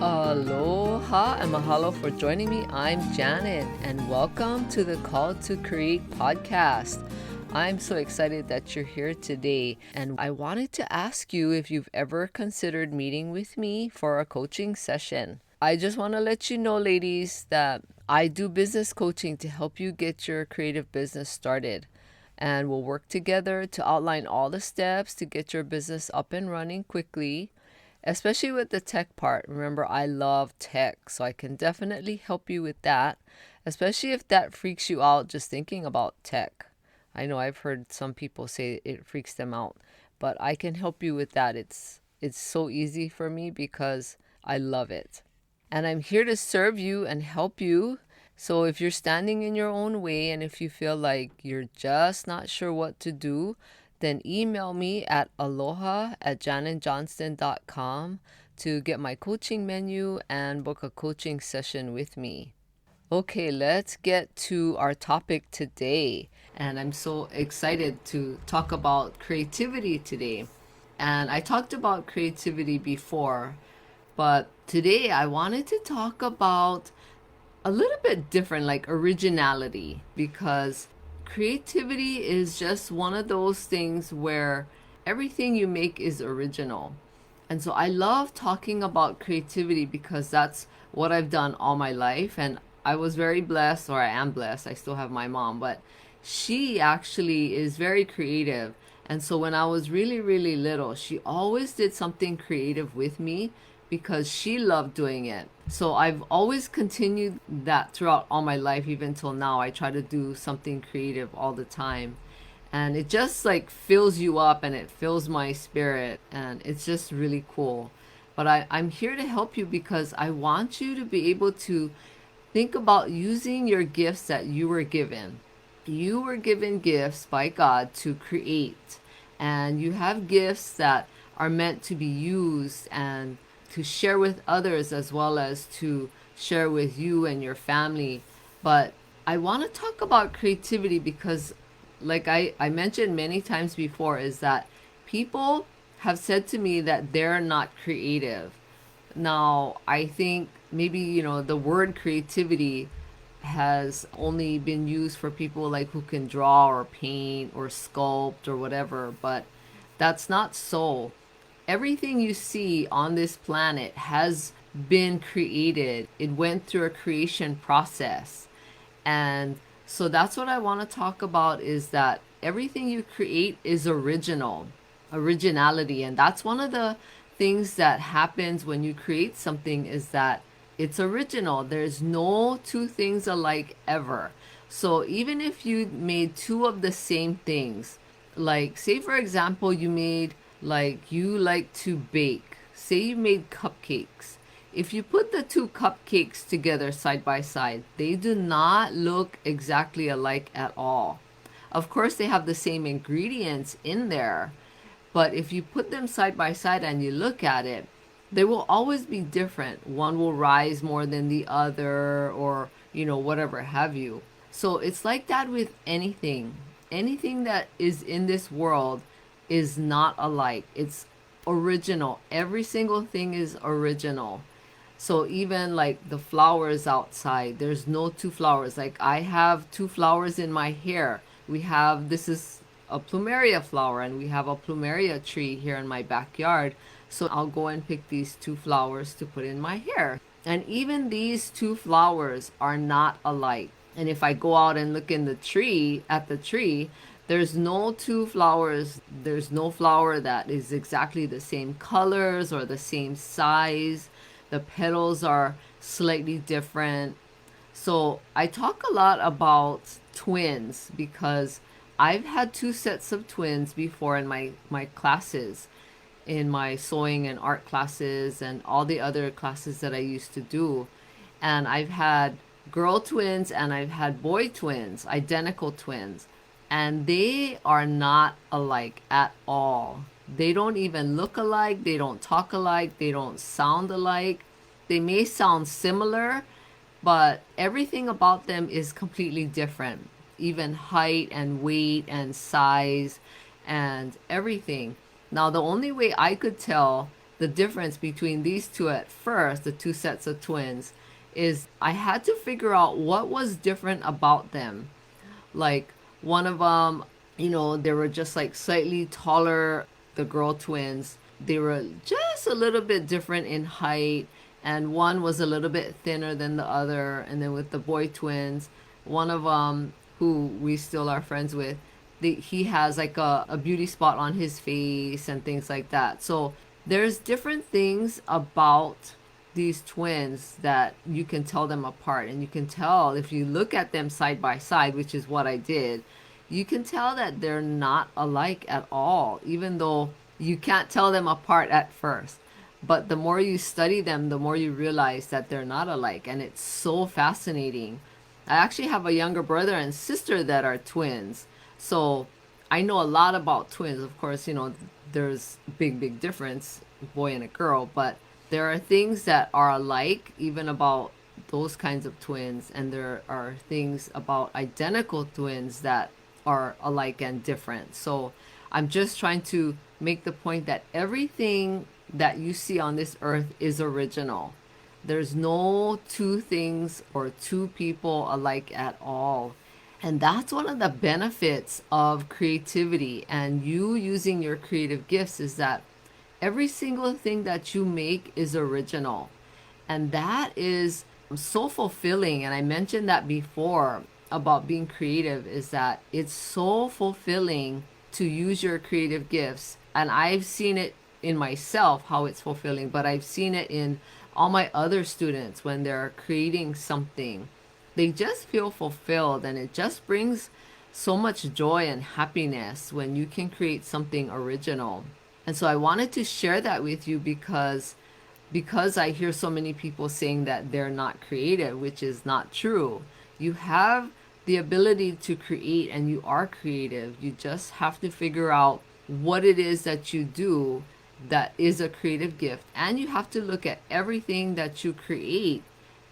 Aloha and mahalo for joining me. I'm Janet, and welcome to the Call to Create podcast. I'm so excited that you're here today, and I wanted to ask you if you've ever considered meeting with me for a coaching session. I just want to let you know, ladies, that I do business coaching to help you get your creative business started. And we'll work together to outline all the steps to get your business up and running quickly, especially with the tech part. Remember, I love tech, so I can definitely help you with that, especially if that freaks you out just thinking about tech. I know I've heard some people say it freaks them out, but I can help you with that. It's so easy for me because I love it. And I'm here to serve you and help you. So if you're standing in your own way and if you feel like you're just not sure what to do, then email me at aloha@janetjohnston.com to get my coaching menu and book a coaching session with me. Okay, let's get to our topic today. And I'm so excited to talk about creativity today. And I talked about creativity before, but today I wanted to talk about a little bit different, like originality, because creativity is just one of those things where everything you make is original. And so I love talking about creativity because that's what I've done all my life. And I was very blessed, or I am blessed. I still have my mom, but she actually is very creative. And so when I was really, really little, she always did something creative with me because she loved doing it. So I've always continued that throughout all my life, even till now. I try to do something creative all the time. And it just like fills you up and it fills my spirit. And it's just really cool. But I'm here to help you because I want you to be able to think about using your gifts that you were given. You were given gifts by God to create. And you have gifts that are meant to be used and to share with others, as well as to share with you and your family. But I want to talk about creativity because, like I mentioned many times before, is that people have said to me that they're not creative. Now, I think maybe, the word creativity has only been used for people like who can draw or paint or sculpt or whatever, but that's not so. Everything you see on this planet has been created. It went through a creation process. And so that's what I want to talk about, is that everything you create is originality. And that's one of the things that happens when you create something, is that it's original. There's no two things alike ever. So even if you made two of the same things, like say for example, you like to bake. Say you made cupcakes. If you put the two cupcakes together side by side, they do not look exactly alike at all. Of course, they have the same ingredients in there, but if you put them side by side and you look at it, they will always be different. One will rise more than the other, or, whatever have you. So it's like that with anything. Anything that is in this world is not alike. It's original. Every single thing is original. So even like the flowers outside, there's no two flowers. Like I have two flowers in my hair. This is a plumeria flower, and we have a plumeria tree here in my backyard. So I'll go and pick these two flowers to put in my hair. And even these two flowers are not alike. And if I go out and look in the tree, there's no two flowers. There's no flower that is exactly the same colors or the same size. The petals are slightly different. So I talk a lot about twins because I've had two sets of twins before in my classes, in my sewing and art classes and all the other classes that I used to do. And I've had girl twins and I've had boy twins, identical twins. And they are not alike at all. They don't even look alike. They don't talk alike. They don't sound alike. They may sound similar, but everything about them is completely different. Even height and weight and size and everything. Now, the only way I could tell the difference between these two at first, the two sets of twins, is I had to figure out what was different about them. Like one of them, they were just like slightly taller, the girl twins. They were just a little bit different in height, and one was a little bit thinner than the other. And then with the boy twins, one of them, who we still are friends with, he has like a beauty spot on his face and things like that. So there's different things about these twins that you can tell them apart, and you can tell if you look at them side by side, which is what I did. You can tell that they're not alike at all, even though you can't tell them apart at first. But the more you study them, the more you realize that they're not alike, and it's so fascinating. I actually have a younger brother and sister that are twins, so I know a lot about twins. Of course, there's big difference, boy and a girl, but there are things that are alike even about those kinds of twins, and there are things about identical twins that are alike and different. So I'm just trying to make the point that everything that you see on this earth is original. There's no two things or two people alike at all. And that's one of the benefits of creativity and you using your creative gifts, is that every single thing that you make is original. And that is so fulfilling. And I mentioned that before about being creative, is that it's so fulfilling to use your creative gifts. And I've seen it in myself how it's fulfilling, but I've seen it in all my other students when they're creating something. They just feel fulfilled, and it just brings so much joy and happiness when you can create something original. And so I wanted to share that with you because I hear so many people saying that they're not creative, which is not true. You have the ability to create, and you are creative. You just have to figure out what it is that you do that is a creative gift, and you have to look at everything that you create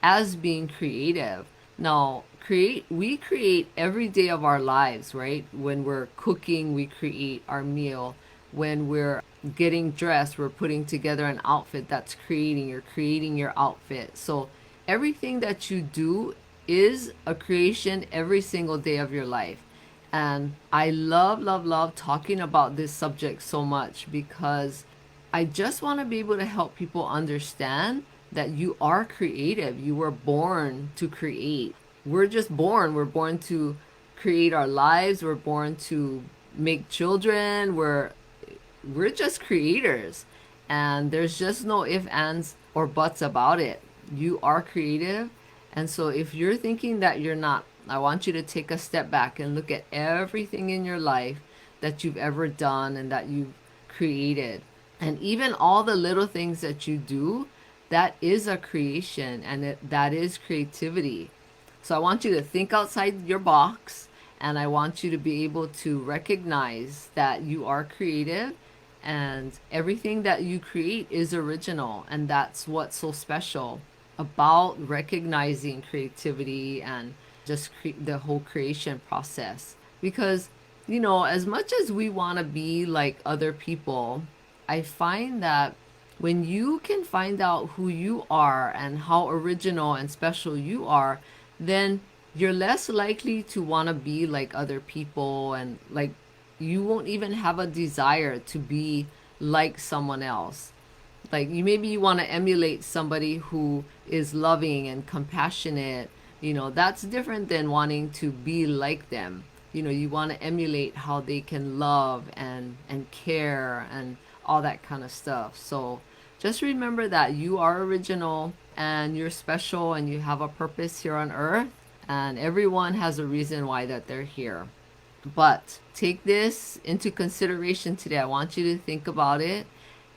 as being creative. Now, we create every day of our lives, right? When we're cooking, we create our meal. When we're getting dressed, we're putting together an outfit. That's creating. You're creating your outfit. So everything that you do is a creation every single day of your life. And I love talking about this subject so much, because I just want to be able to help people understand that you are creative. You were born to create. We're just born. We're born to create our lives. We're born to make children. We're just creators. And there's just no ifs, ands, or buts about it. You are creative. And so if you're thinking that you're not, I want you to take a step back and look at everything in your life that you've ever done and that you've created. And even all the little things that you do, that is a creation, and that is creativity. So I want you to think outside your box, and I want you to be able to recognize that you are creative, and everything that you create is original. And that's what's so special about recognizing creativity and just the whole creation process. Because, as much as we want to be like other people, I find that when you can find out who you are and how original and special you are, then you're less likely to want to be like other people, and like you won't even have a desire to be like someone else. Like maybe you want to emulate somebody who is loving and compassionate. That's different than wanting to be like them. You want to emulate how they can love and care and all that kind of stuff. So just remember that you are original, and you're special, and you have a purpose here on earth, and everyone has a reason why that they're here. But take this into consideration today. I want you to think about it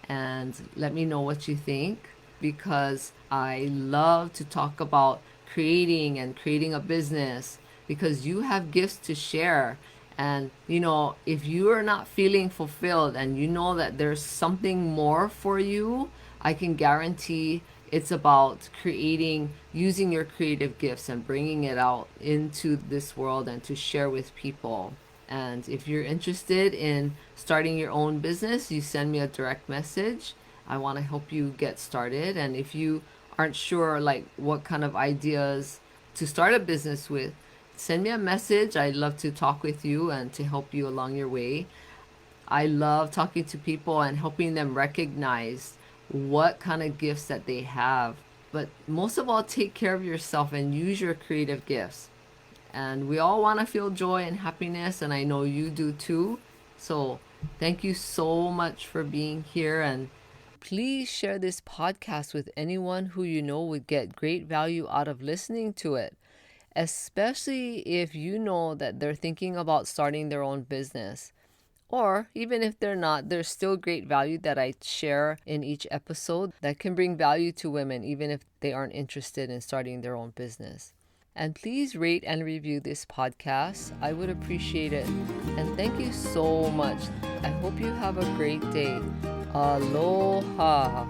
and let me know what you think, because I love to talk about creating and creating a business, because you have gifts to share. And if you are not feeling fulfilled and you know that there's something more for you, I can guarantee it's about creating, using your creative gifts and bringing it out into this world and to share with people. And if you're interested in starting your own business, you send me a direct message I want to help you get started. And if you aren't sure like what kind of ideas to start a business with, send me a message. I'd love to talk with you and to help you along your way. I love talking to people and helping them recognize what kind of gifts that they have. But most of all, take care of yourself and use your creative gifts. And we all want to feel joy and happiness, and I know you do too. So, thank you so much for being here. And please share this podcast with anyone who you know would get great value out of listening to it, especially if you know that they're thinking about starting their own business. Or even if they're not, there's still great value that I share in each episode that can bring value to women, even if they aren't interested in starting their own business. And please rate and review this podcast. I would appreciate it. And thank you so much. I hope you have a great day. Aloha.